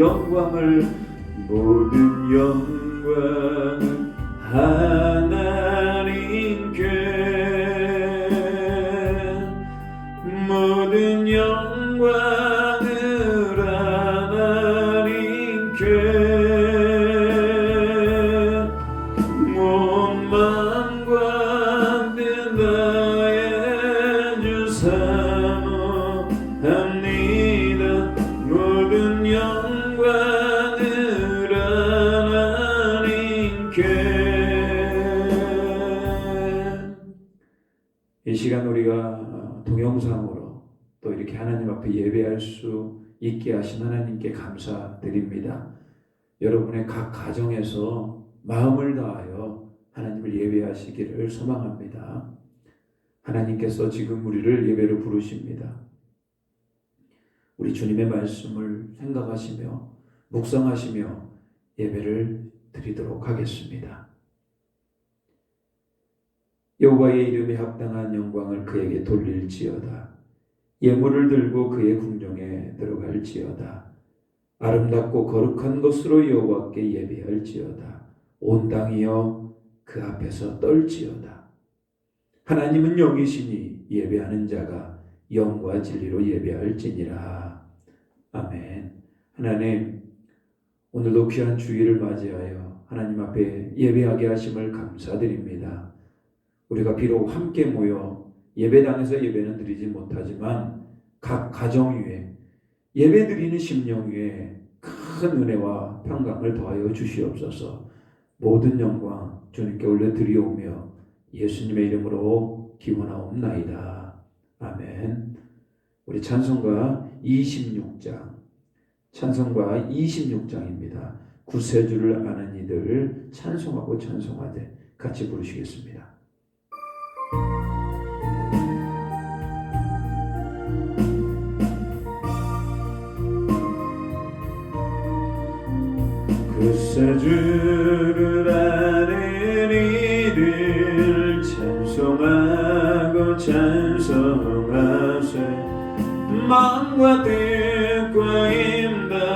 영광을 모든 영광을 하나님께 모든 영광을 하나님께 몸만과 뜻 나의 주 사모합니다. 모든 영광을 하나님께. 이 시간 우리가 동영상으로 또 이렇게 하나님 앞에 예배할 수 있게 하신 하나님께 감사드립니다. 여러분의 각 가정에서 마음을 다하여 하나님을 예배하시기를 소망합니다. 하나님께서 지금 우리를 예배로 부르십니다. 우리 주님의 말씀을 생각하시며 묵상하시며 예배를 드리도록 하겠습니다. 여호와의 이름에 합당한 영광을 그에게 돌릴지어다. 예물을 들고 그의 궁정에 들어갈지어다. 아름답고 거룩한 것으로 여호와께 예배할지어다. 온 땅이여 그 앞에서 떨지어다. 하나님은 영이시니 예배하는 자가 영과 진리로 예배할지니라. 아멘. 하나님, 오늘도 귀한 주일을 맞이하여 하나님 앞에 예배하게 하심을 감사드립니다. 우리가 비록 함께 모여 예배당에서 예배는 드리지 못하지만 각 가정 위에 예배 드리는 심령 위에 큰 은혜와 평강을 더하여 주시옵소서. 모든 영광 주님께 올려드리오며 예수님의 이름으로 기원하옵나이다. 아멘. 우리 찬송가 26장입니다. 구세주를 아는 이들 찬송하고 찬송하되 같이 부르시겠습니다. 구세주를 아는 이들 찬송하고 찬송하세. 마음과 뜻과 임하여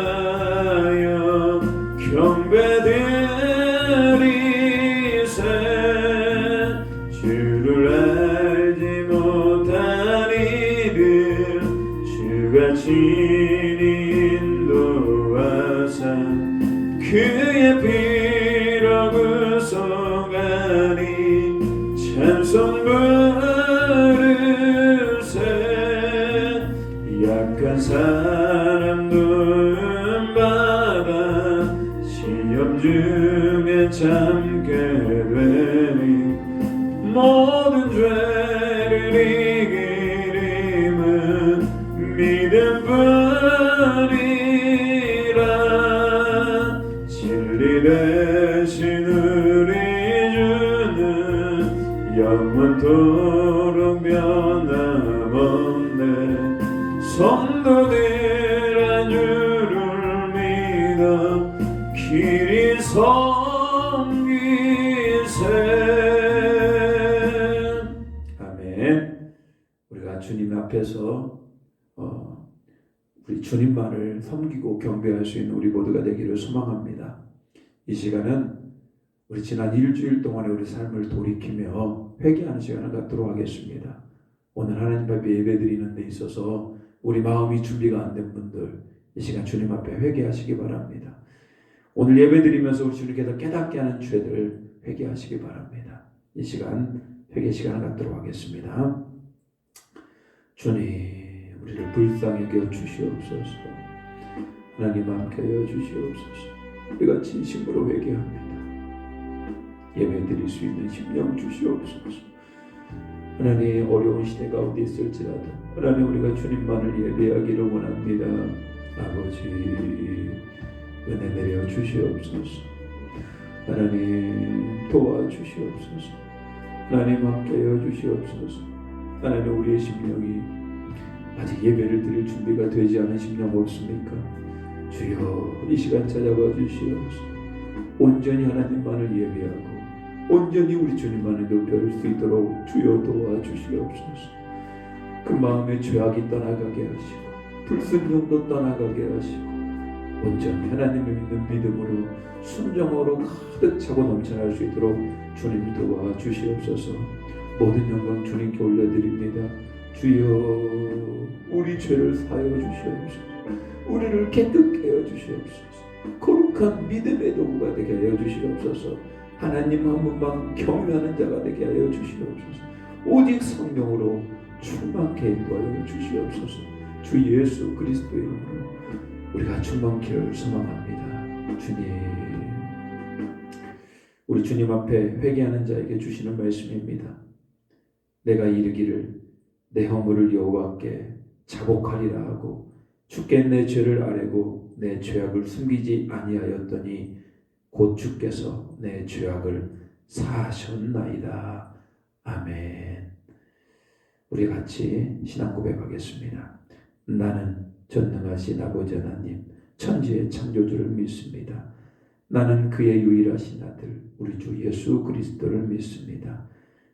경배드리세. 주를 알지 못한 이들 주가 친히 인도하사 그의 피로 구속하니 찬송 부르세. 약한 사람 도움받아 시험 중에 참게 되니 모든 죄를 이기림은 믿음뿐이라. 진리 대신 우리 주는 영원토록 변함없네. 성도들아 주를 믿어 길이 섬기세. 아멘. 우리가 주님 앞에서 우리 주님만을 섬기고 경배할 수 있는 우리 모두가 되기를 소망합니다. 이 시간은 우리 지난 일주일 동안의 우리 삶을 돌이키며 회개하는 시간을 갖도록 하겠습니다. 오늘 하나님 앞에 예배드리는 데 있어서 우리 마음이 준비가 안 된 분들 이 시간 주님 앞에 회개하시기 바랍니다. 오늘 예배드리면서 우리 주님께서 깨닫게 하는 죄들 회개하시기 바랍니다. 이 시간 회개 시간을 갖도록 하겠습니다. 주님, 우리를 불쌍히 여겨 주시옵소서. 하나님 함께하여 주시옵소서. 우리가 진심으로 회개합니다. 예배드릴 수 있는 심령 주시옵소서. 하나님, 어려운 시대 가운데 있을지라도 하나님 우리가 주님만을 예배하기를 원합니다. 아버지, 은혜 내려 주시옵소서. 하나님 도와주시옵소서. 하나님 함께하여 주시옵소서. 하나님, 우리의 심령이 아직 예배를 드릴 준비가 되지 않은 심령 없습니까? 주여, 이 시간 찾아와 주시옵소서. 온전히 하나님만을 예배하고 온전히 우리 주님만을 높일 수 있도록 주여 도와주시옵소서. 그 마음의 죄악이 떠나가게 하시고 불순종도 떠나가게 하시고 온전히 하나님을 믿는 믿음으로 순종으로 가득 차고 넘쳐날 수 있도록 주님 도와주시옵소서. 모든 영광 주님께 올려드립니다. 주여, 우리 죄를 사하여 주시옵소서. 우리를 깨끗게 하여 주시옵소서. 거룩한 믿음의 도구가 되게 하여 주시옵소서. 하나님 한 분만 경외하는 자가 되게 하여 주시옵소서. 오직 성령으로 충만케 인도하여 주시옵소서. 주 예수 그리스도의 이름으로 우리가 충만케를 소망합니다. 주님, 우리 주님 앞에 회개하는 자에게 주시는 말씀입니다. 내가 이르기를 내 허물을 여호와께 자복하리라 하고 주께 내 죄를 아뢰고 내 죄악을 숨기지 아니하였더니 곧 주께서 내 죄악을 사하셨나이다. 아멘. 우리 같이 신앙 고백하겠습니다. 나는 전능하신 아버지 하나님, 천지의 창조주를 믿습니다. 나는 그의 유일하신 아들 우리 주 예수 그리스도를 믿습니다.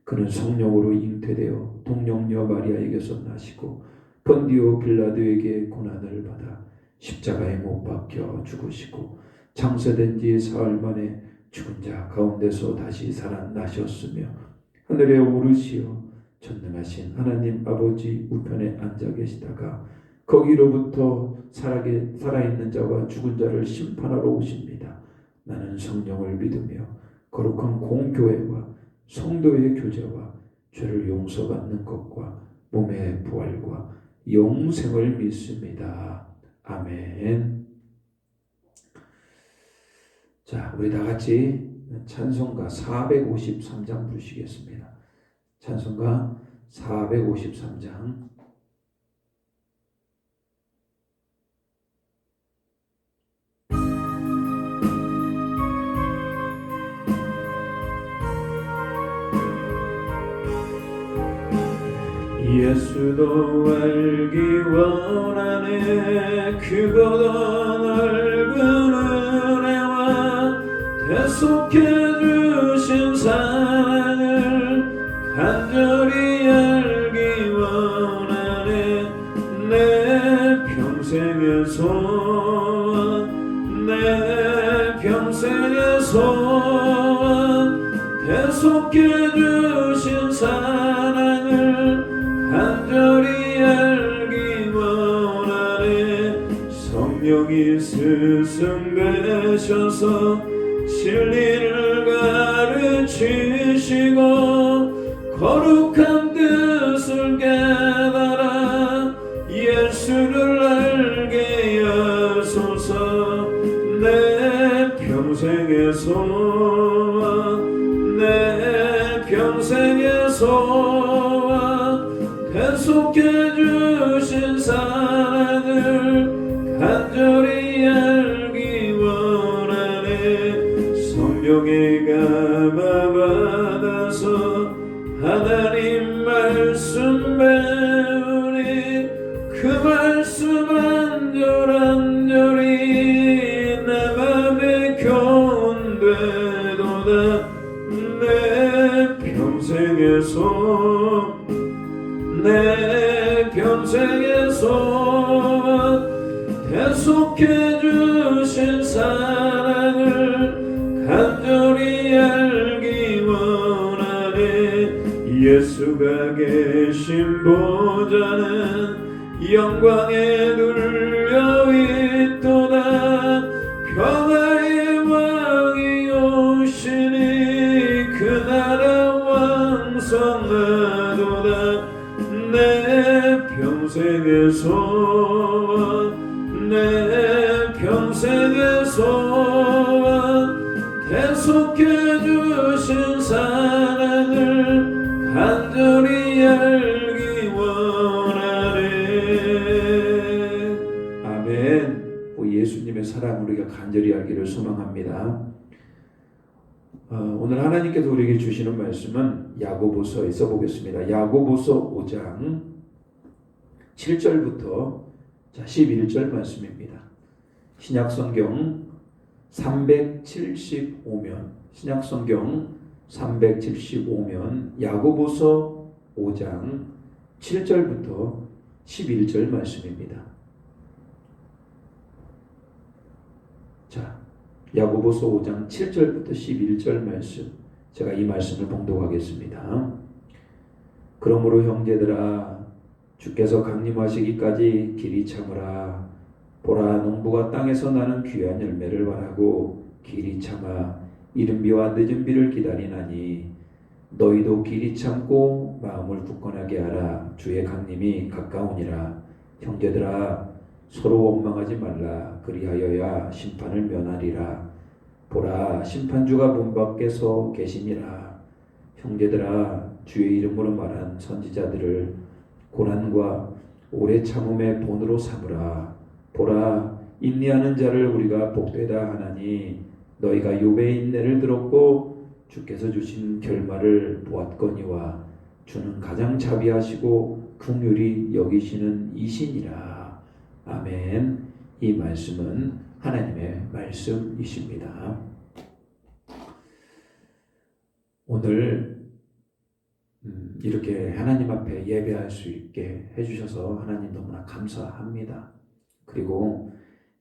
그는 성령으로 잉태되어 동정녀 마리아에게서 나시고 본디오 빌라도에게 고난을 받아 십자가에 못 박혀 죽으시고 장사된 지 사흘 만에 죽은 자 가운데서 다시 살아나셨으며 하늘에 오르시어 전능하신 하나님 아버지 우편에 앉아 계시다가 거기로부터 살아있는 자와 죽은 자를 심판하러 오십니다. 나는 성령을 믿으며 거룩한 공교회와 성도의 교제와 죄를 용서받는 것과 몸의 부활과 영생을 믿습니다. 아멘. 자, 우리 다 같이 찬송가 453장 부르시겠습니다. 찬송가 453장. 예수도 알기 원하네. 그보다 넓은 은혜와 대속해 주신 사랑을 간절히 알기 원하네. 내 평생의 소원, 내 평생의 소원, 대속해 주신 사랑을 간절히 알기 원하네. 성령이 스승되셔서 진리를 가르치시고 거룩한 뜻을 깨달아 예수를 알게 하소서. 내 평생의 소원, 내 평생의 소원, 대속해 주신 사랑을 간절히 알기 원하네. 성령의 감화 받아서 하나님 말씀 배우니 그 말씀 안절안절이 내 맘에 교훈되도다. 내 평생의 소원, 내 평생의 소원, 대속해 주신 사랑을 간절히 알기 원하네. 예수가 계신 보좌는 영광에 눌려 있도다. 평화의 왕이 오시니 그 나라 왕성하도다. 내 평생의 소원, 내 평생의 소원, 대속해 주신 사랑을 간절히 알기 원하네. 아멘. 예수님의 사랑 우리가 간절히 알기를 소망합니다. 오늘 하나님께서 우리에게 주시는 말씀은 야고보서에 써보겠습니다. 야고보서 5장 7절부터 11절 말씀입니다. 신약성경 375면, 신약성경 375면 야고보서 5장 7절부터 11절 말씀입니다. 자, 야고보서 5장 7절부터 11절 말씀, 제가 이 말씀을 봉독하겠습니다. 그러므로 형제들아, 주께서 강림하시기까지 길이 참으라. 보라, 농부가 땅에서 나는 귀한 열매를 바라고 길이 참아 이른비와 늦은비를 기다리나니, 너희도 길이 참고 마음을 굳건하게 하라. 주의 강림이 가까우니라. 형제들아, 서로 원망하지 말라. 그리하여야 심판을 면하리라. 보라, 심판주가 문 밖에서 계시니라. 형제들아, 주의 이름으로 말한 선지자들을 고난과 오래 참음의 본으로 삼으라. 보라, 인내하는 자를 우리가 복되다 하나니, 너희가 욥의 인내를 들었고 주께서 주신 결말을 보았거니와, 주는 가장 자비하시고 긍휼히 여기시는 이시니라. 아멘. 이 말씀은 하나님의 말씀이십니다. 오늘 이렇게 하나님 앞에 예배할 수 있게 해주셔서 하나님 너무나 감사합니다. 그리고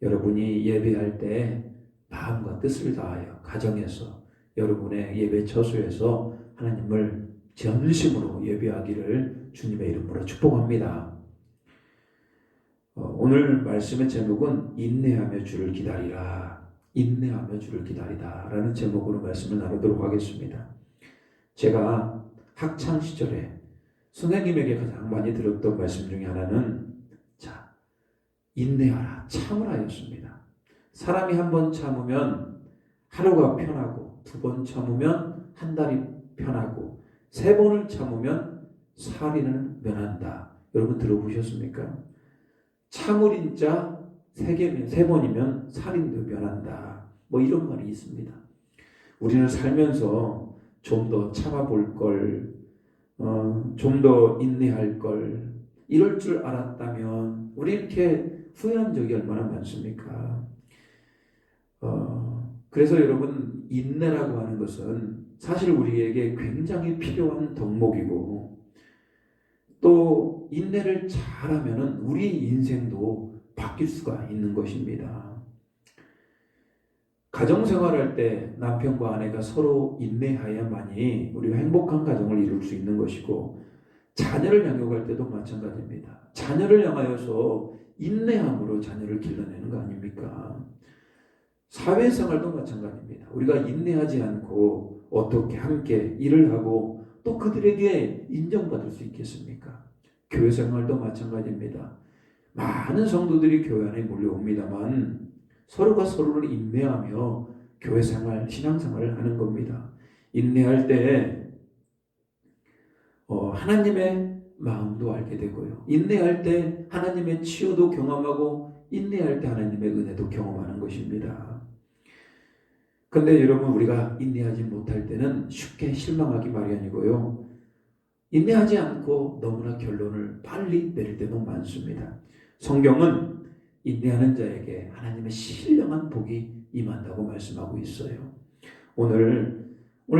여러분이 예배할 때 마음과 뜻을 다하여 가정에서, 여러분의 예배 처소에서 하나님을 전심으로 예배하기를 주님의 이름으로 축복합니다. 오늘 말씀의 제목은 인내하며 주를 기다리라. 인내하며 주를 기다리다 라는 제목으로 말씀을 나누도록 하겠습니다. 제가 학창시절에 선생님에게 가장 많이 들었던 말씀 중에 하나는, 자, 인내하라, 참으라 였습니다. 사람이 한 번 참으면 하루가 편하고, 두 번 참으면 한 달이 편하고, 세 번을 참으면 살인을 면한다. 여러분 들어보셨습니까? 참을인 자 세 번이면 살인도 면한다. 뭐 이런 말이 있습니다. 우리는 살면서 좀 더 참아볼 걸, 좀 더 인내할 걸, 이럴 줄 알았다면, 우리 이렇게 후회한 적이 얼마나 많습니까? 그래서 여러분, 인내라고 하는 것은 사실 우리에게 굉장히 필요한 덕목이고, 또 인내를 잘하면 우리 인생도 바뀔 수가 있는 것입니다. 가정생활할 때 남편과 아내가 서로 인내해야만이 우리가 행복한 가정을 이룰 수 있는 것이고, 자녀를 양육할 때도 마찬가지입니다. 자녀를 향하여서 인내함으로 자녀를 길러내는 거 아닙니까? 사회생활도 마찬가지입니다. 우리가 인내하지 않고 어떻게 함께 일을 하고 또 그들에게 인정받을 수 있겠습니까? 교회생활도 마찬가지입니다. 많은 성도들이 교회 안에 몰려옵니다만 서로가 서로를 인내하며 교회생활, 신앙생활을 하는 겁니다. 인내할 때 하나님의 마음도 알게 되고요. 인내할 때 하나님의 치유도 경험하고, 인내할 때 하나님의 은혜도 경험하는 것입니다. 그런데 여러분, 우리가 인내하지 못할 때는 쉽게 실망하기 마련이고요. 인내하지 않고 너무나 결론을 빨리 내릴 때도 많습니다. 성경은 인내하는 자에게 하나님의 신령한 복이 임한다고 말씀하고 있어요. 오늘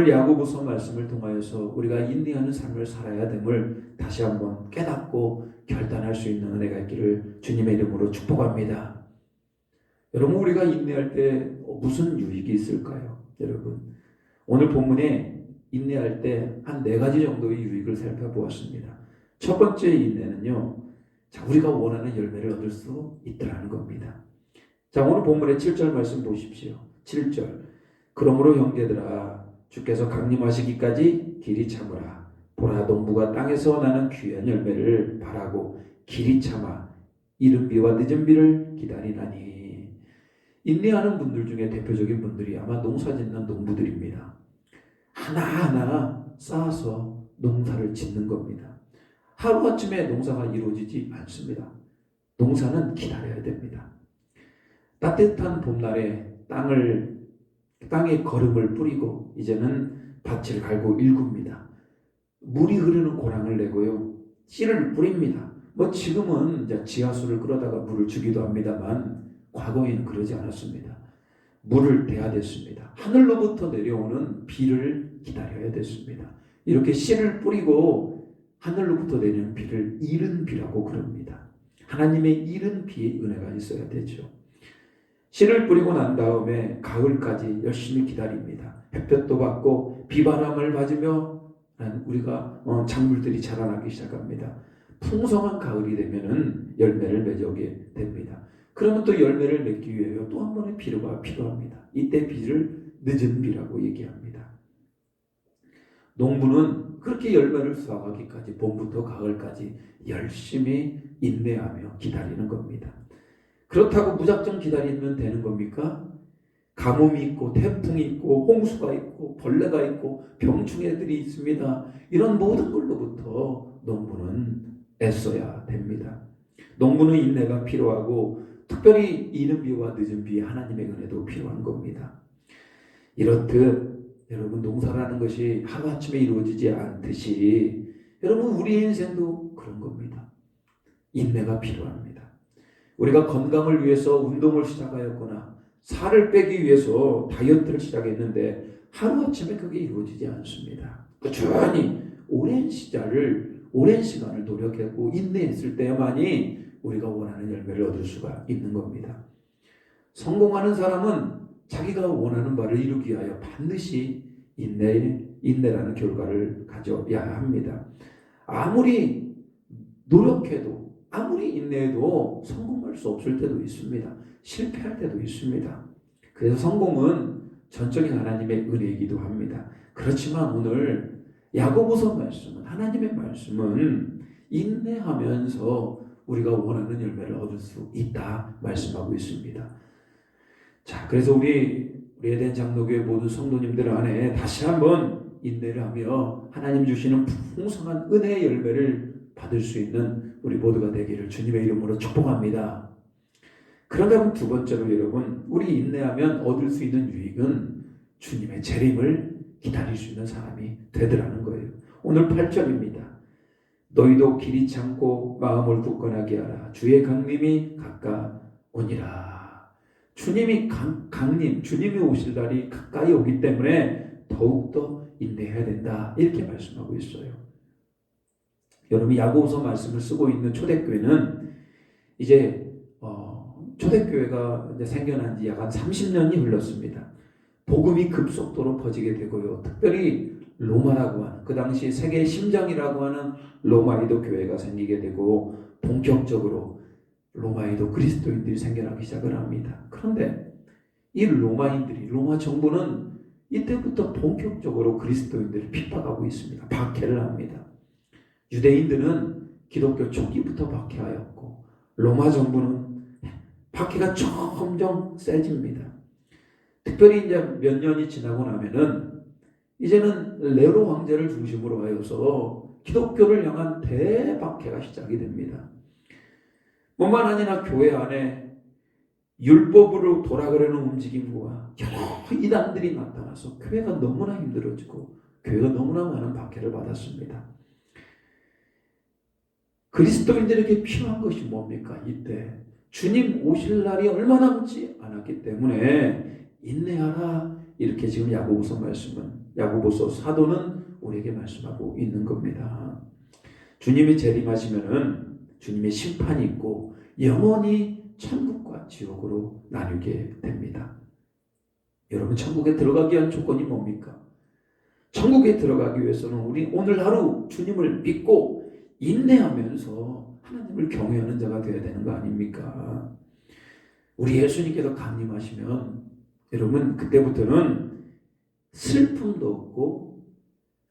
야고보서 말씀을 통하여서 우리가 인내하는 삶을 살아야 됨을 다시 한번 깨닫고 결단할 수 있는 은혜가 있기를 주님의 이름으로 축복합니다. 여러분, 우리가 인내할 때 무슨 유익이 있을까요? 여러분, 오늘 본문에 인내할 때 한 4가지 정도의 유익을 살펴보았습니다. 첫 번째 인내는요, 자, 우리가 원하는 열매를 얻을 수 있더라는 겁니다. 자, 오늘 본문의 7절 말씀 보십시오. 7절. 그러므로 형제들아, 주께서 강림하시기까지 길이 참으라. 보라, 농부가 땅에서 나는 귀한 열매를 바라고 길이 참아 이른 비와 늦은 비를 기다리나니. 인내하는 분들 중에 대표적인 분들이 아마 농사짓는 농부들입니다. 하나하나 쌓아서 농사를 짓는 겁니다. 하루아침에 농사가 이루어지지 않습니다. 농사는 기다려야 됩니다. 따뜻한 봄날에 땅에 거름을 뿌리고 이제는 밭을 갈고 일굽니다. 물이 흐르는 고랑을 내고요, 씨를 뿌립니다. 지금은 이제 지하수를 끌어다가 물을 주기도 합니다만 과거에는 그러지 않았습니다. 물을 대야 됐습니다. 하늘로부터 내려오는 비를 기다려야 됐습니다. 이렇게 씨를 뿌리고 하늘로부터 내리는 비를 이른 비라고 그럽니다. 하나님의 이른 비의 은혜가 있어야 되죠. 씨를 뿌리고 난 다음에 가을까지 열심히 기다립니다. 햇볕도 받고 비바람을 맞으며 우리가 작물들이 자라나기 시작합니다. 풍성한 가을이 되면은 열매를 맺게 됩니다. 그러면 또 열매를 맺기 위해 또 한 번의 비료가 필요합니다. 이때 비를 늦은 비라고 얘기합니다. 농부는 그렇게 열매를 수확하기까지 봄부터 가을까지 열심히 인내하며 기다리는 겁니다. 그렇다고 무작정 기다리면 되는 겁니까? 가뭄이 있고 태풍이 있고 홍수가 있고 벌레가 있고 병충해들이 있습니다. 이런 모든 걸로부터 농부는 애써야 됩니다. 농부는 인내가 필요하고 특별히 이른 비와 늦은 비 하나님의 은혜도 필요한 겁니다. 이렇듯 여러분 농사라는 것이 하루아침에 이루어지지 않듯이 여러분 우리 인생도 그런 겁니다. 인내가 필요합니다. 우리가 건강을 위해서 운동을 시작하였거나 살을 빼기 위해서 다이어트를 시작했는데 하루아침에 그게 이루어지지 않습니다. 꾸준히 오랜 시간을 노력하고 인내했을 때만이 우리가 원하는 열매를 얻을 수가 있는 겁니다. 성공하는 사람은 자기가 원하는 바를 이루기 위하여 반드시 인내라는 결과를 가져야 합니다. 아무리 노력해도 아무리 인내해도 성공할 수 없을 때도 있습니다. 실패할 때도 있습니다. 그래서 성공은 전적인 하나님의 은혜이기도 합니다. 그렇지만 오늘 야고보서 말씀은 하나님의 말씀은 인내하면서 우리가 원하는 열매를 얻을 수 있다 말씀하고 있습니다. 자, 그래서 우리 에덴 장로교회 모든 성도님들 안에 다시 한번 인내를 하며 하나님 주시는 풍성한 은혜의 열매를 받을 수 있는 우리 모두가 되기를 주님의 이름으로 축복합니다. 그러면 두 번째로 여러분, 우리 인내하면 얻을 수 있는 유익은 주님의 재림을 기다릴 수 있는 사람이 되더라는 거예요. 오늘 8절입니다. 너희도 길이 참고 마음을 굳건하게 하라. 주의 강림이 가까우니라. 주님이 주님이 오실 날이 가까이 오기 때문에 더욱더 인내해야 된다. 이렇게 말씀하고 있어요. 여러분 야고보서 말씀을 쓰고 있는 초대교회는 이제 초대교회가 이제 생겨난 지 약 한 30년이 흘렀습니다. 복음이 급속도로 퍼지게 되고요. 특별히 로마라고 하는 그 당시 세계의 심장이라고 하는 로마에도 교회가 생기게 되고 본격적으로 로마에도 그리스도인들이 생겨나기 시작을 합니다. 그런데 이 로마 정부는 이때부터 본격적으로 그리스도인들을 핍박하고 있습니다. 박해를 합니다. 유대인들은 기독교 초기부터 박해하였고 로마 정부는 박해가 점점 세집니다. 특별히 이제 몇 년이 지나고 나면은 이제는 네로 황제를 중심으로 하여서 기독교를 향한 대박해가 시작이 됩니다. 뿐만 아니라 교회 안에 율법으로 돌아가려는 움직임과 여러 이단들이 나타나서 교회가 너무나 힘들어지고 교회가 너무나 많은 박해를 받았습니다. 그리스도인들에게 필요한 것이 뭡니까? 이때 주님 오실 날이 얼마 남지 않았기 때문에 인내하라. 이렇게 지금 야고보서 사도는 우리에게 말씀하고 있는 겁니다. 주님이 재림하시면은 주님의 심판이 있고 영원히 천국과 지옥으로 나뉘게 됩니다. 여러분 천국에 들어가기 위한 조건이 뭡니까? 천국에 들어가기 위해서는 우리 오늘 하루 주님을 믿고 인내하면서 하나님을 경외하는 자가 되어야 되는 거 아닙니까? 우리 예수님께서 강림하시면 여러분 그때부터는 슬픔도 없고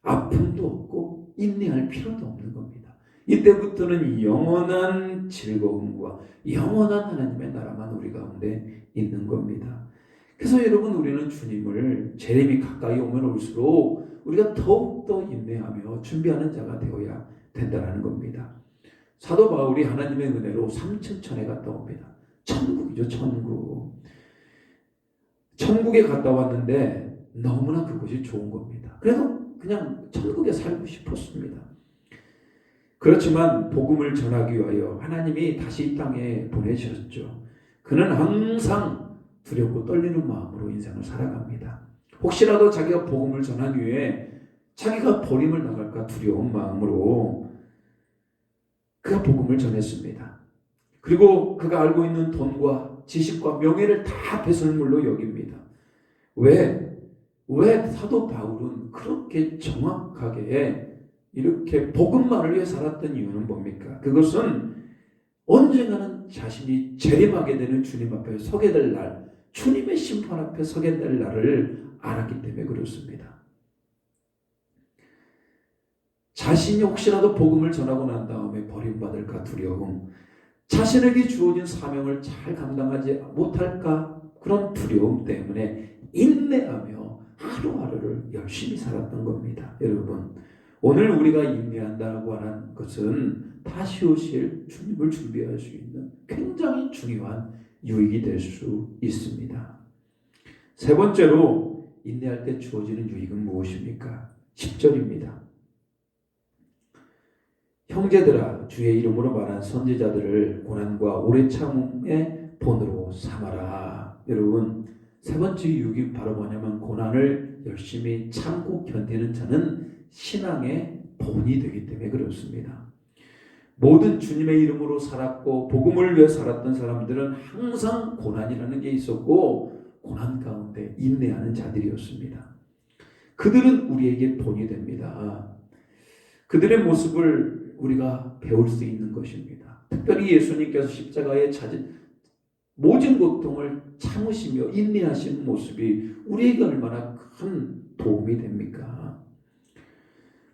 아픔도 없고 인내할 필요도 없는 겁니다. 이때부터는 영원한 즐거움과 영원한 하나님의 나라만 우리 가운데 있는 겁니다. 그래서 여러분 우리는 주님을 재림이 가까이 오면 올수록 우리가 더욱더 인내하며 준비하는 자가 되어야 된다는 겁니다. 사도 바울이 하나님의 은혜로 삼층천에 갔다 옵니다. 천국이죠, 천국. 천국에 갔다 왔는데 너무나 그곳이 좋은 겁니다. 그래서 그냥 천국에 살고 싶었습니다. 그렇지만 복음을 전하기 위하여 하나님이 다시 이 땅에 보내셨죠. 그는 항상 두렵고 떨리는 마음으로 인생을 살아갑니다. 혹시라도 자기가 복음을 전하기 위해 자기가 버림을 나갈까 두려운 마음으로 그가 복음을 전했습니다. 그리고 그가 알고 있는 돈과 지식과 명예를 다 배설물로 여깁니다. 왜 사도 바울은 그렇게 정확하게 이렇게 복음만을 위해 살았던 이유는 뭡니까? 그것은 언젠가는 자신이 재림하게 되는 주님 앞에 서게 될 날, 주님의 심판 앞에 서게 될 날을 알았기 때문에 그렇습니다. 자신이 혹시라도 복음을 전하고 난 다음에 버림받을까 두려움, 자신에게 주어진 사명을 잘 감당하지 못할까 그런 두려움 때문에 인내하며 하루하루를 열심히 살았던 겁니다. 여러분, 오늘 우리가 인내한다고 하는 것은 다시 오실 주님을 준비할 수 있는 굉장히 중요한 유익이 될 수 있습니다. 세 번째로 인내할 때 주어지는 유익은 무엇입니까? 10절입니다. 형제들아, 주의 이름으로 말한 선지자들을 고난과 오래 참음의 본으로 삼아라. 여러분, 세 번째 유익이 바로 뭐냐면 고난을 열심히 참고 견디는 자는 신앙의 본이 되기 때문에 그렇습니다. 모든 주님의 이름으로 살았고 복음을 위해 살았던 사람들은 항상 고난이라는 게 있었고 고난 가운데 인내하는 자들이었습니다. 그들은 우리에게 본이 됩니다. 그들의 모습을 우리가 배울 수 있는 것입니다. 특별히 예수님께서 십자가에 모진 고통을 참으시며 인내하시는 모습이 우리에게 얼마나 큰 도움이 됩니까?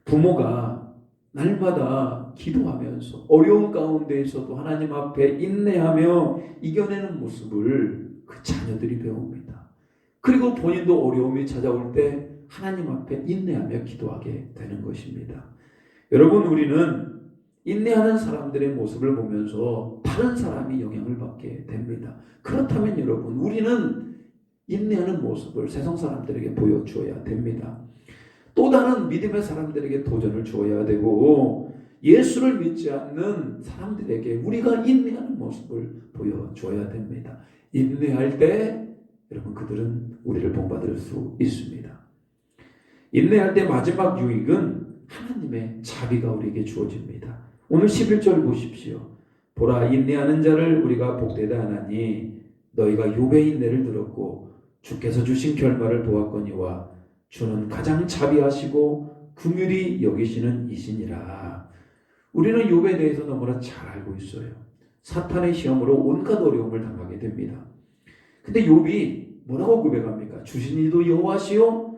부모가 날마다 기도하면서 어려운 가운데에서도 하나님 앞에 인내하며 이겨내는 모습을 그 자녀들이 배웁니다. 그리고 본인도 어려움이 찾아올 때 하나님 앞에 인내하며 기도하게 되는 것입니다. 여러분, 우리는 인내하는 사람들의 모습을 보면서 다른 사람이 영향을 받게 됩니다. 그렇다면 여러분, 우리는 인내하는 모습을 세상 사람들에게 보여주어야 됩니다. 또 다른 믿음의 사람들에게 도전을 주어야 되고 예수를 믿지 않는 사람들에게 우리가 인내하는 모습을 보여줘야 됩니다. 인내할 때 여러분, 그들은 우리를 본받을 수 있습니다. 인내할 때 마지막 유익은 하나님의 자비가 우리에게 주어집니다. 오늘 11절 보십시오. 보라, 인내하는 자를 우리가 복되다 하나니 너희가 욥의 인내를 들었고 주께서 주신 결말을 보았거니와 주는 가장 자비하시고 긍휼히 여기시는 이시니라. 우리는 욥에 대해서 너무나 잘 알고 있어요. 사탄의 시험으로 온갖 어려움을 당하게 됩니다. 근데 욥이 뭐라고 고백합니까? 주신 이도 여호와시요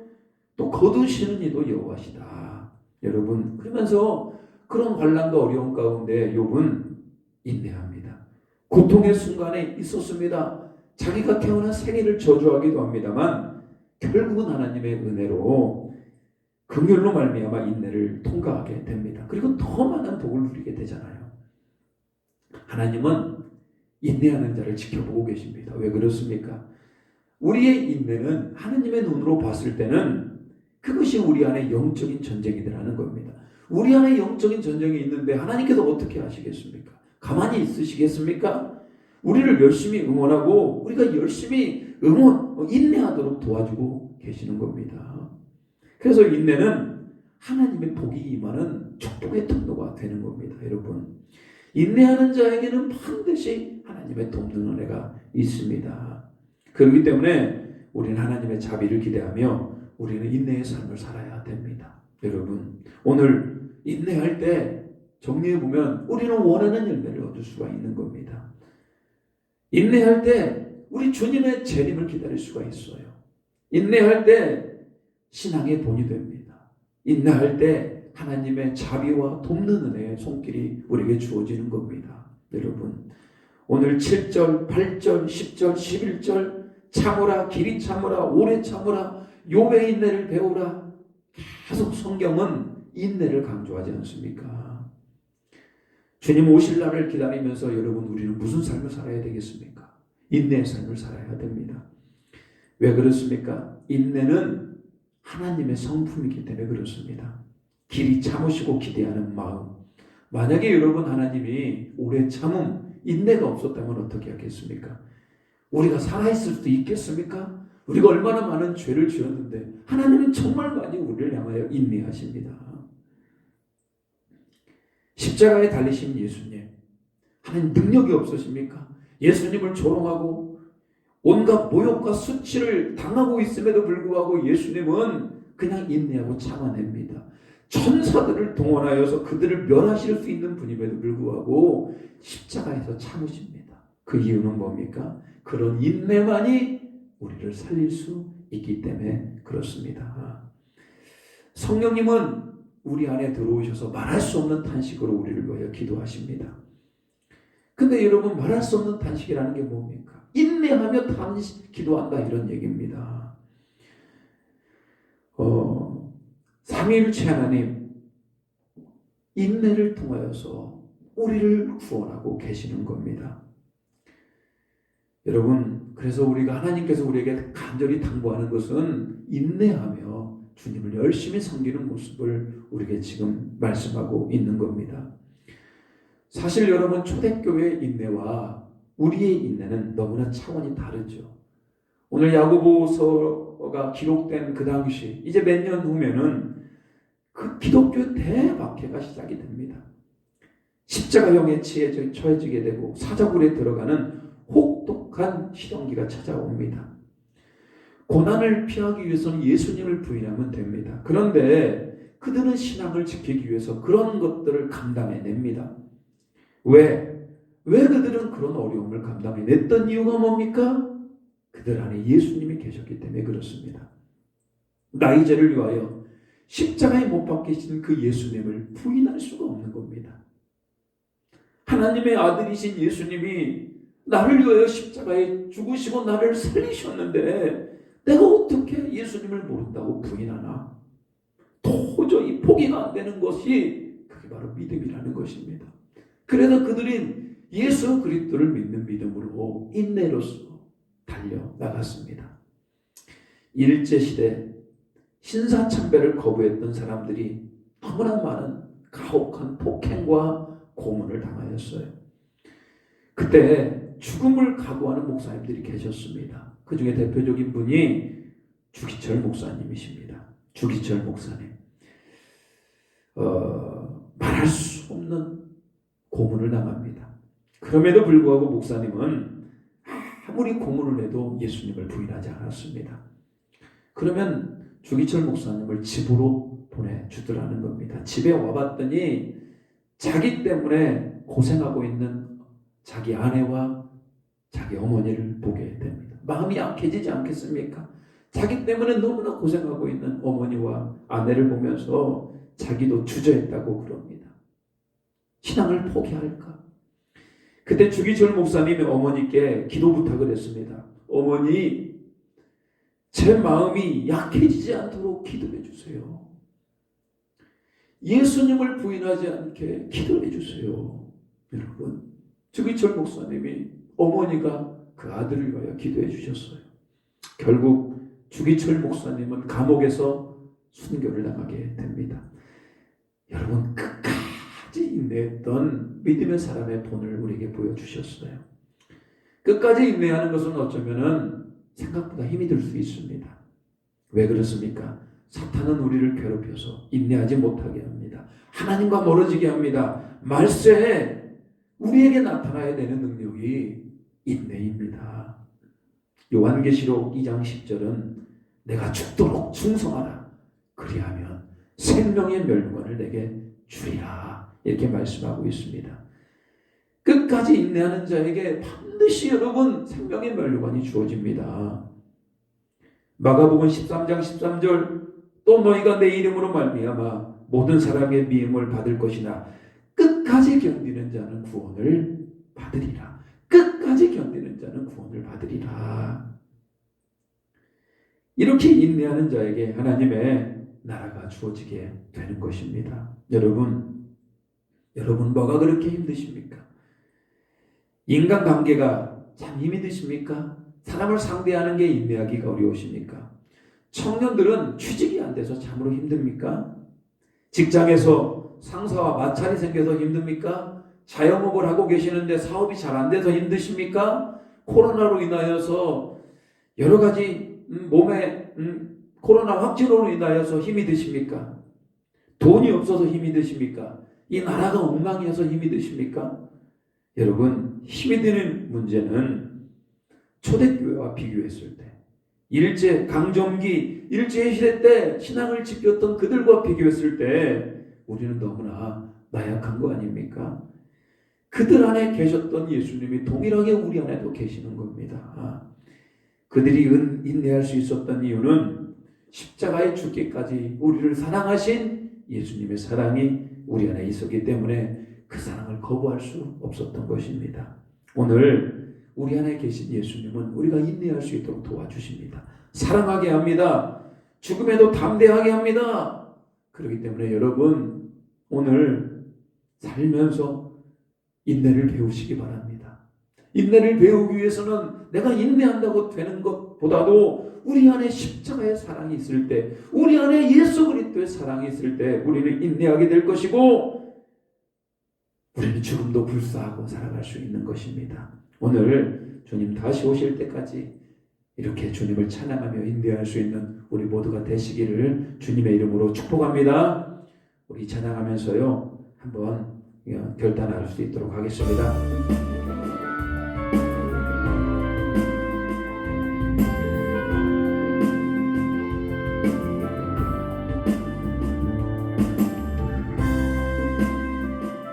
또 거두시는 이도 여호와시다. 여러분, 그러면서 그런 환난과 어려움 가운데 욥은 인내합니다. 고통의 순간에 있었습니다. 자기가 태어난 생일을 저주하기도 합니다만 결국은 하나님의 은혜로 긍휼로 말미암아 인내를 통과하게 됩니다. 그리고 더 많은 복을 누리게 되잖아요. 하나님은 인내하는 자를 지켜보고 계십니다. 왜 그렇습니까? 우리의 인내는 하나님의 눈으로 봤을 때는 그것이 우리 안에 영적인 전쟁이라는 겁니다. 우리 안에 영적인 전쟁이 있는데 하나님께서 어떻게 하시겠습니까? 가만히 있으시겠습니까? 우리를 열심히 응원하고 우리가 열심히 인내하도록 도와주고 계시는 겁니다. 그래서 인내는 하나님의 복이 임하는 축복의 통로가 되는 겁니다. 여러분, 인내하는 자에게는 반드시 하나님의 돕는 은혜가 있습니다. 그렇기 때문에 우리는 하나님의 자비를 기대하며 우리는 인내의 삶을 살아야 됩니다. 여러분, 오늘 인내할 때 정리해보면 우리는 원하는 열매를 얻을 수가 있는 겁니다. 인내할 때 우리 주님의 재림을 기다릴 수가 있어요. 인내할 때 신앙의 본이 됩니다. 인내할 때 하나님의 자비와 돕는 은혜의 손길이 우리에게 주어지는 겁니다. 여러분, 오늘 7절, 8절, 10절, 11절 참으라, 길이 참으라, 오래 참으라, 욥의 인내를 배우라. 계속 성경은 인내를 강조하지 않습니까? 주님 오실 날을 기다리면서 여러분, 우리는 무슨 삶을 살아야 되겠습니까? 인내의 삶을 살아야 됩니다. 왜 그렇습니까? 인내는 하나님의 성품이기 때문에 그렇습니다. 길이 참으시고 기대하는 마음. 만약에 여러분 하나님이 오래 참음, 인내가 없었다면 어떻게 하겠습니까? 우리가 살아있을 수도 있겠습니까? 우리가 얼마나 많은 죄를 지었는데 하나님은 정말 많이 우리를 향하여 인내하십니다. 십자가에 달리신 예수님, 하나님 능력이 없으십니까? 예수님을 조롱하고 온갖 모욕과 수치를 당하고 있음에도 불구하고 예수님은 그냥 인내하고 참아냅니다. 천사들을 동원하여서 그들을 멸하실 수 있는 분임에도 불구하고 십자가에서 참으십니다. 그 이유는 뭡니까? 그런 인내만이 우리를 살릴 수 있기 때문에 그렇습니다. 성령님은 우리 안에 들어오셔서 말할 수 없는 탄식으로 우리를 위하여 기도하십니다. 근데 여러분, 말할 수 없는 탄식이라는 게 뭡니까? 인내하며 기도한다, 이런 얘기입니다. 삼위일체 하나님, 인내를 통하여서 우리를 구원하고 계시는 겁니다. 여러분, 그래서 우리가 하나님께서 우리에게 간절히 당부하는 것은 인내하며 주님을 열심히 섬기는 모습을 우리에게 지금 말씀하고 있는 겁니다. 사실 여러분, 초대교회의 인내와 우리의 인내는 너무나 차원이 다르죠. 오늘 야고보서가 기록된 그 당시, 이제 몇 년 후면은 그 기독교 대박해가 시작이 됩니다. 십자가형에 처해지게 되고 사자굴에 들어가는 혹독한 시련기가 찾아옵니다. 고난을 피하기 위해서는 예수님을 부인하면 됩니다. 그런데 그들은 신앙을 지키기 위해서 그런 것들을 감당해냅니다. 왜 그들은 그런 어려움을 감당해냈던 이유가 뭡니까? 그들 안에 예수님이 계셨기 때문에 그렇습니다. 나의 죄를 위하여 십자가에 못 박히신 그 예수님을 부인할 수가 없는 겁니다. 하나님의 아들이신 예수님이 나를 위하여 십자가에 죽으시고 나를 살리셨는데 내가 어떻게 예수님을 모른다고 부인하나? 도저히 포기가 안 되는 것이 그게 바로 믿음이라는 것입니다. 그래서 그들은 예수 그리스도를 믿는 믿음으로 인내로서 달려나갔습니다. 일제시대 신사참배를 거부했던 사람들이 너무나 많은 가혹한 폭행과 고문을 당하였어요. 그때 죽음을 각오하는 목사님들이 계셨습니다. 그 중에 대표적인 분이 주기철 목사님이십니다. 주기철 목사님. 말할 수 없는 고문을 당합니다. 그럼에도 불구하고 목사님은 아무리 고문을 해도 예수님을 부인하지 않았습니다. 그러면 주기철 목사님을 집으로 보내주더라는 겁니다. 집에 와봤더니 자기 때문에 고생하고 있는 자기 아내와 자기 어머니를 보게 됩니다. 마음이 약해지지 않겠습니까? 자기 때문에 너무나 고생하고 있는 어머니와 아내를 보면서 자기도 주저했다고 그럽니다. 신앙을 포기할까? 그때 주기철 목사님이 어머니께 기도 부탁을 했습니다. 어머니, 제 마음이 약해지지 않도록 기도해 주세요. 예수님을 부인하지 않게 기도해 주세요. 여러분, 주기철 목사님이 어머니가 그 아들을 위하여 기도해 주셨어요. 결국 주기철 목사님은 감옥에서 순교를 당하게 됩니다. 여러분, 끝까지 인내했던 믿음의 사람의 본을 우리에게 보여주셨어요. 끝까지 인내하는 것은 어쩌면은 생각보다 힘이 들 수 있습니다. 왜 그렇습니까? 사탄은 우리를 괴롭혀서 인내하지 못하게 합니다. 하나님과 멀어지게 합니다. 말세에 우리에게 나타나야 되는 능력이 인내입니다. 요한계시록 2장 10절은 내가 죽도록 충성하라. 그리하면 생명의 멸관을 내게 주리라. 이렇게 말씀하고 있습니다. 끝까지 인내하는 자에게 반드시 여러분 생명의 멸관이 주어집니다. 마가복음 13장 13절 또 너희가 내 이름으로 말미암아 모든 사람의 미움을 받을 것이나 끝까지 견디는 자는 구원을 받으리라. 끝까지 견디는 자는 구원을 받으리라. 이렇게 인내하는 자에게 하나님의 나라가 주어지게 되는 것입니다. 여러분 뭐가 그렇게 힘드십니까? 인간관계가 참 힘이 드십니까? 사람을 상대하는 게 인내하기가 어려우십니까? 청년들은 취직이 안 돼서 참으로 힘듭니까? 직장에서 상사와 마찰이 생겨서 힘듭니까? 자영업을 하고 계시는데 사업이 잘 안 돼서 힘드십니까? 코로나로 인하여서 여러 가지 몸에 코로나 확진으로 인하여서 힘이 드십니까? 돈이 없어서 힘이 드십니까? 이 나라가 엉망이어서 힘이 드십니까? 여러분, 힘이 드는 문제는 초대교회와 비교했을 때, 강점기 일제시대 때 신앙을 지켰던 그들과 비교했을 때 우리는 너무나 나약한 거 아닙니까? 그들 안에 계셨던 예수님이 동일하게 우리 안에도 계시는 겁니다. 그들이 인내할 수 있었던 이유는 십자가에 죽기까지 우리를 사랑하신 예수님의 사랑이 우리 안에 있었기 때문에 그 사랑을 거부할 수 없었던 것입니다. 오늘 우리 안에 계신 예수님은 우리가 인내할 수 있도록 도와주십니다. 사랑하게 합니다. 죽음에도 담대하게 합니다. 그렇기 때문에 여러분, 오늘 살면서 인내를 배우시기 바랍니다. 인내를 배우기 위해서는 내가 인내한다고 되는 것보다도 우리 안에 십자가의 사랑이 있을 때, 우리 안에 예수 그리스도의 사랑이 있을 때 우리는 인내하게 될 것이고, 우리는 죽음도 불사하고 살아갈 수 있는 것입니다. 오늘 주님 다시 오실 때까지 이렇게 주님을 찬양하며 인내할 수 있는 우리 모두가 되시기를 주님의 이름으로 축복합니다. 우리 찬양하면서요, 한번 결단할 수 있도록 하겠습니다.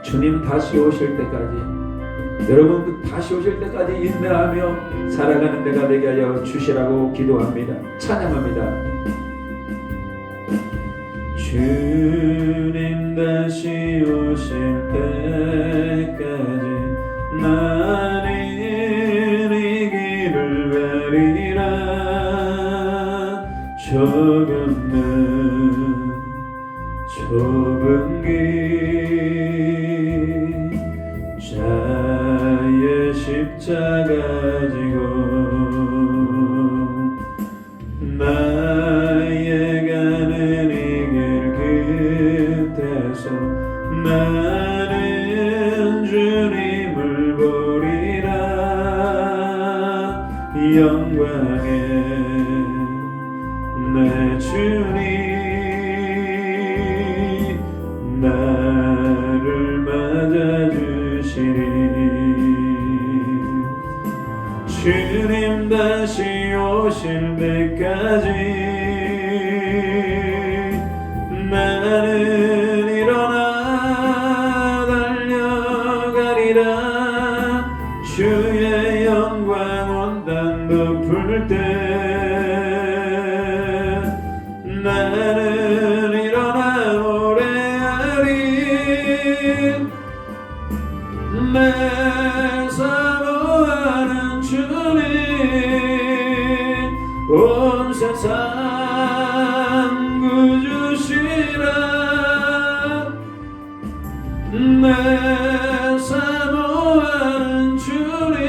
주님 다시 오실 때까지, 여러분 다시 오실 때까지 인내하며 살아가는 데가 되게 하여 주시라고 기도합니다. 찬양합니다. 주님 다시 오실 때까지 나는 이 길을 가리라. 좁은 길 자의 십자가 지고 나의 가는 이 길 끝에서 나는 주님을 보리라. 영광의 내 주님 나를 맞아주시리. 주님 다시 오실 때까지 나는 일어나 달려가리라. 주의 영광 온단 덮을 때 나는 일어나 노래하리. 내 사모하는 주님 온 세상 구주시라. 내 사모하는 주님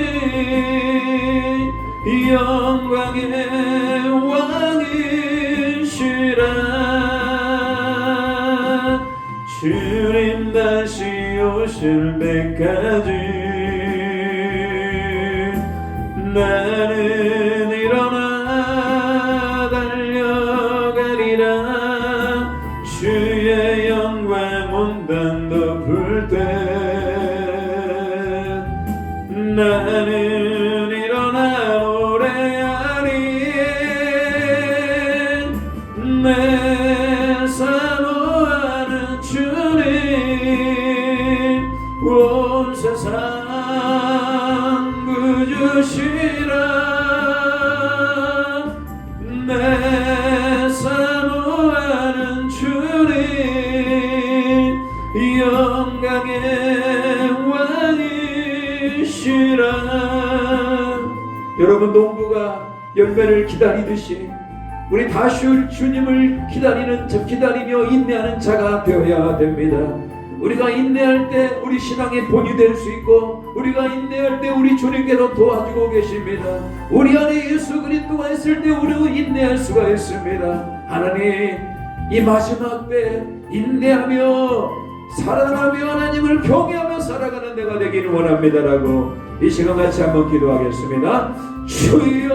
영광의 왕이시라. 주님 다시 오실 때까지 나는 일어나 달려가리라. 주의 영광 온단 덮을 때 나는 일어나 노래하리. 내 사모하는 주님 온 세상 구주시라. 내 사모하는 주님 영광의 왕이시라. 여러분, 농부가 열매를 기다리듯이 우리 다시 올 주님을 기다리며 인내하는 자가 되어야 됩니다. 우리가 인내할 때 우리 신앙의 본이 될 수 있고, 우리가 인내할 때 우리 주님께서 도와주고 계십니다. 우리 안에 예수 그리스도가 있을 때 우리도 인내할 수가 있습니다. 하나님, 이 마지막 때 인내하며 사랑하며 하나님을 경외하며 살아가는 내가 되기를 원합니다라고 이 시간 같이 한번 기도하겠습니다. 주여,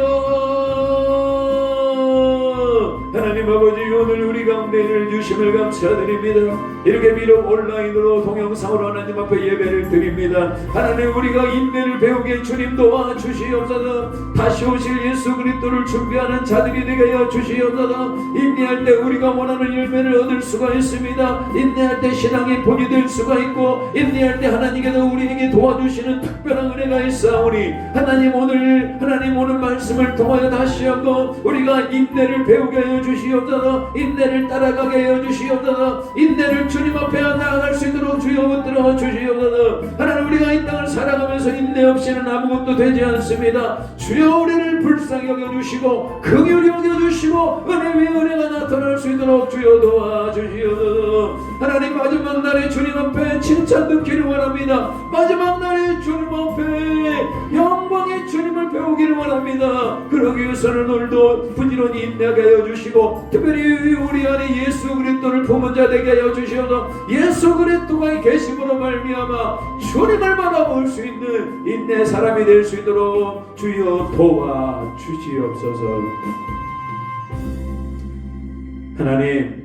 하나님 아버지, 오늘 우리가 가운데 를 주심을 감사드립니다. 이렇게 비록 온라인으로 동영상으로 하나님 앞에 예배를 드립니다. 하나님, 우리가 인내를 배우게 주님 도와주시옵소서. 다시 오실 예수 그리스도를 준비하는 자들이 되게 하여 주시옵소서. 인내할 때 우리가 원하는 열매를 얻을 수가 있습니다. 인내할 때 신앙의 본이 될 수가 있고, 인내할 때 하나님께서 우리에게 도와주시는 특별한 은혜가 있사오니, 하나님 오늘 말씀을 통하여 다시 한번 우리가 인내를 배우게 하여 주시옵소서. 인내를 따라가게 하여 주시옵소서. 인내를 주님 앞에 나아갈 수 있도록 주여 붙들어 주시옵소서. 하나님, 우리가 이 땅을 살아가면서 인내 없이는 아무것도 되지 않습니다. 주여 우리를 불쌍히 여겨주시고 긍휼히 여겨주시고 은혜 위에 은혜가 나타날 수 있도록 주여 도와주시옵소서. 하나님, 마지막 날에 주님 앞에 칭찬 듣기를 원합니다. 마지막 날에 주님 앞에 영광의 주님을 배우기를 원합니다. 그러기 위해서는 오늘도 부지런히 인내하게 하여 주시고, 특별히 우리 안에 예수 그리스도를 품은 자 되게 하여 주시옵소서. 예수 그리스도가 계심으로 말미암아 주님을 바라볼 수 있는 인내 사람이 될 수 있도록 주여 도와주시옵소서. 하나님,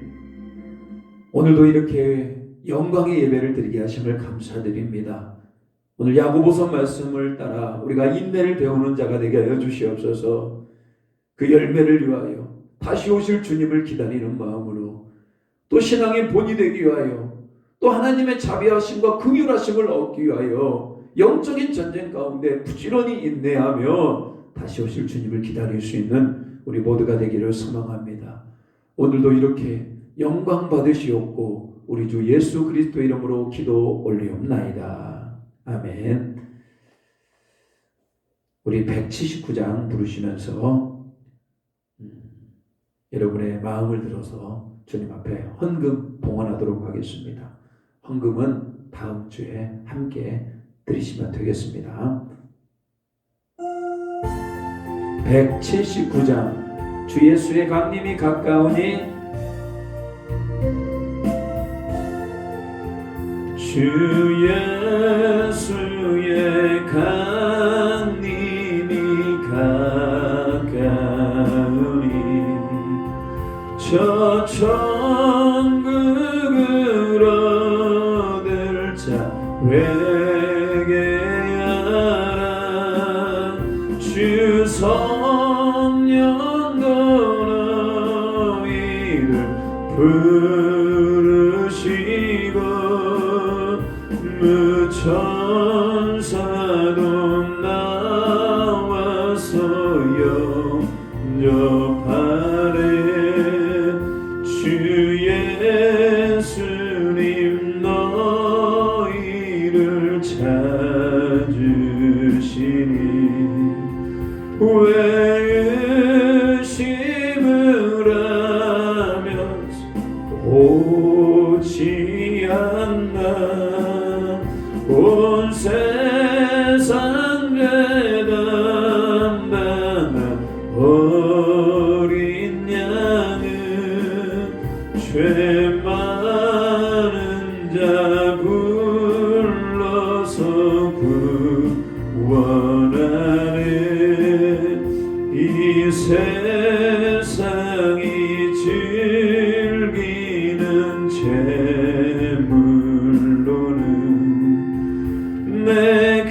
오늘도 이렇게 영광의 예배를 드리게 하심을 감사드립니다. 오늘 야고보서 말씀을 따라 우리가 인내를 배우는 자가 되게 하여 주시옵소서. 그 열매를 위하여 다시 오실 주님을 기다리는 마음으로, 또 신앙의 본이 되기 위하여, 또 하나님의 자비하심과 긍휼하심을 얻기 위하여 영적인 전쟁 가운데 부지런히 인내하며 다시 오실 주님을 기다릴 수 있는 우리 모두가 되기를 소망합니다. 오늘도 이렇게 영광 받으시옵고 우리 주 예수 그리스도 이름으로 기도 올리옵나이다. 아멘. 우리 179장 부르시면서 여러분의 마음을 들어서 주님 앞에 헌금 봉헌하도록 하겠습니다. 헌금은 다음 주에 함께 드리시면 되겠습니다. 179장 주 예수의 강림이 가까우니 주 예수의 강림이 가까우니 저 천국으로 들 자 회개하라. 주 성령도 너희를 부르시고 무천사도 나와서 영접하래. 주 예수님 너희를 찾으시니 외심을 하면서 오지 않나. 온 세상 배담당한 어린 양은 죄 많은 자 불러서 구원하네. 이 세상이 즐기는 재물로는 내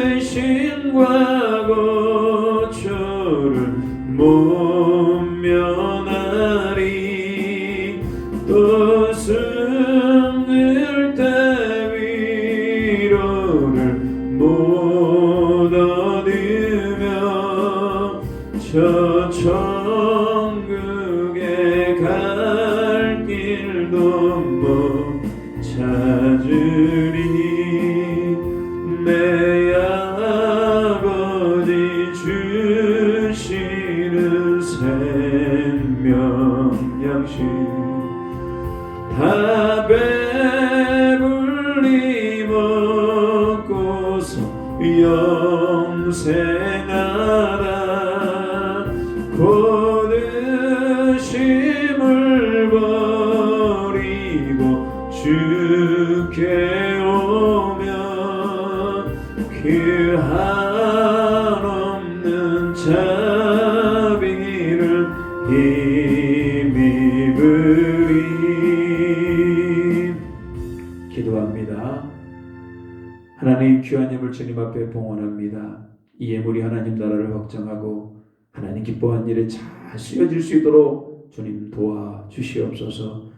근심과 고초를 못 면하리. 또 숨을 때 위로를 못 얻으며 저 천국에 갈 길도 못 찾으리. 내 아버지 주시는 생명 양식 다 배불리 먹고서 영생하라. 고드심을 버리고 주께 오면 그 한없는 자비를 힘입으 하나님 귀한 예물 주님 앞에 봉헌합니다. 이 예물이 하나님 나라를 확장하고 하나님 기뻐한 일에 잘 쓰여질 수 있도록 주님 도와주시옵소서.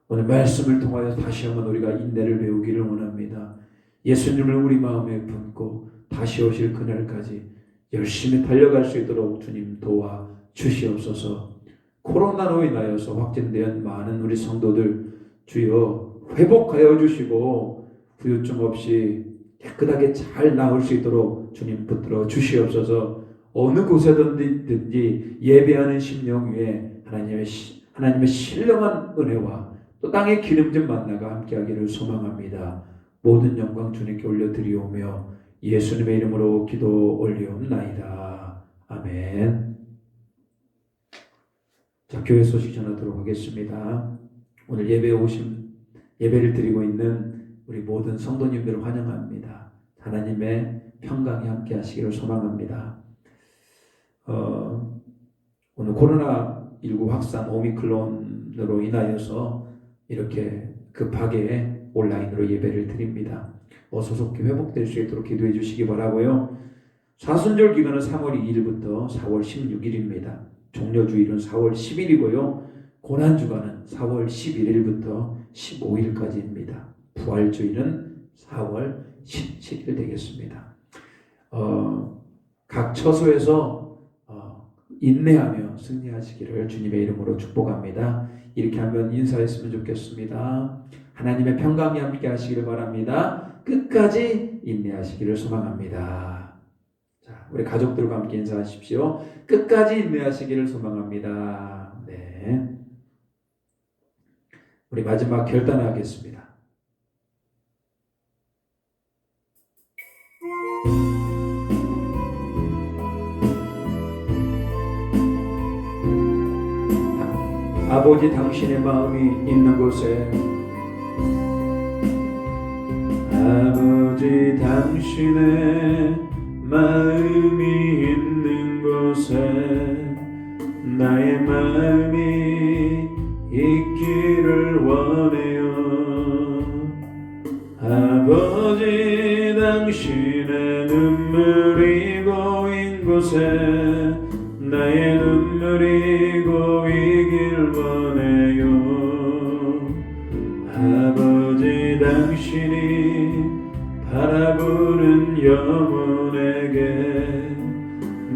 오늘 말씀을 통하여 다시 한번 우리가 인내를 배우기를 원합니다. 예수님을 우리 마음에 품고 다시 오실 그날까지 열심히 달려갈 수 있도록 주님 도와주시옵소서. 코로나로 인하여서 확진된 많은 우리 성도들 주여 회복하여 주시고 후유증 없이 깨끗하게 잘 나올 수 있도록 주님 붙들어 주시옵소서. 어느 곳에든지 예배하는 심령 위에 하나님의 신령한 은혜와 또 땅의 기름진 만나가 함께하기를 소망합니다. 모든 영광 주님께 올려드리오며 예수님의 이름으로 기도 올리옵나이다. 아멘. 자, 교회 소식 전하도록 하겠습니다. 오늘 예배를 드리고 있는 우리 모든 성도님들을 환영합니다. 하나님의 평강이 함께 하시기를 소망합니다. 오늘 코로나19 확산 오미크론으로 인하여서 이렇게 급하게 온라인으로 예배를 드립니다. 소속히 회복될 수 있도록 기도해 주시기 바라고요. 사순절 기간은 3월 2일부터 4월 16일입니다. 종려주일은 4월 10일이고요. 고난주간은 4월 11일부터 15일까지입니다. 부활주일은 4월 17일 되겠습니다. 각 처소에서 인내하며 승리하시기를 주님의 이름으로 축복합니다. 이렇게 하면 인사했으면 좋겠습니다. 하나님의 평강이 함께 하시기를 바랍니다. 끝까지 인내하시기를 소망합니다. 자, 우리 가족들과 함께 인사하십시오. 끝까지 인내하시기를 소망합니다. 네. 우리 마지막 결단하겠습니다. 아버지 당신의 마음이 있는 곳에 아버지 당신의 마음이 있는 곳에 나의 마음이 있기를 원해요. 아버지 당신의 눈물이 고인 곳에 나의 눈물이 고이길 원해요. 아버지 당신이 바라보는 영혼에게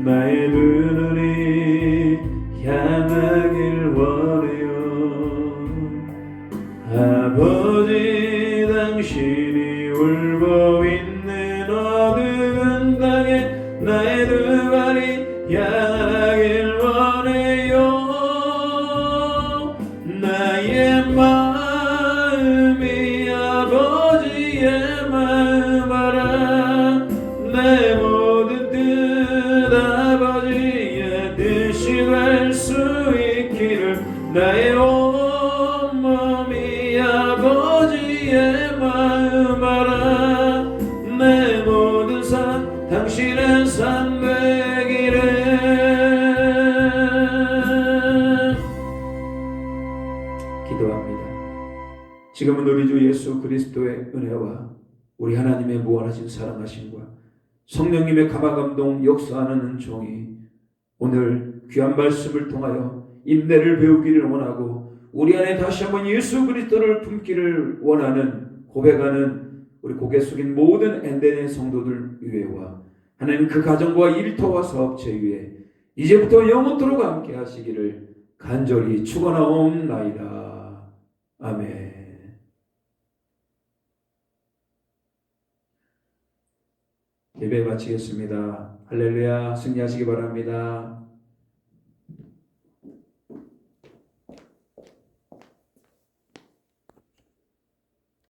나의 두 눈이 향하길 원해요. 아버지 당신이 울고 있는 어두운 땅에 나의 두 발이 향하길 원해요. 나의 마음이 아버지의 마음 알아. 내 모든 뜻 아버지의 뜻이 될 수 있기를 나의 온몸이 아버지의 마음 알아. 내 모든 삶 당신의 삶 되기를. 기도합니다. 지금은 우리 주 예수 그리스도의 은혜와 우리 하나님의 무한하신 사랑하심과 성령님의 감화감동 역사하는 은총이 오늘 귀한 말씀을 통하여 인내를 배우기를 원하고 우리 안에 다시 한번 예수 그리스도를 품기를 원하는 고백하는 우리 고개 숙인 모든 엔덴의 성도들 위에와 하나님 그 가정과 일터와 사업체 위에 이제부터 영원토록 함께 하시기를 간절히 축원하옵나이다. 아멘. 예배 마치겠습니다. 할렐루야. 승리하시기 바랍니다.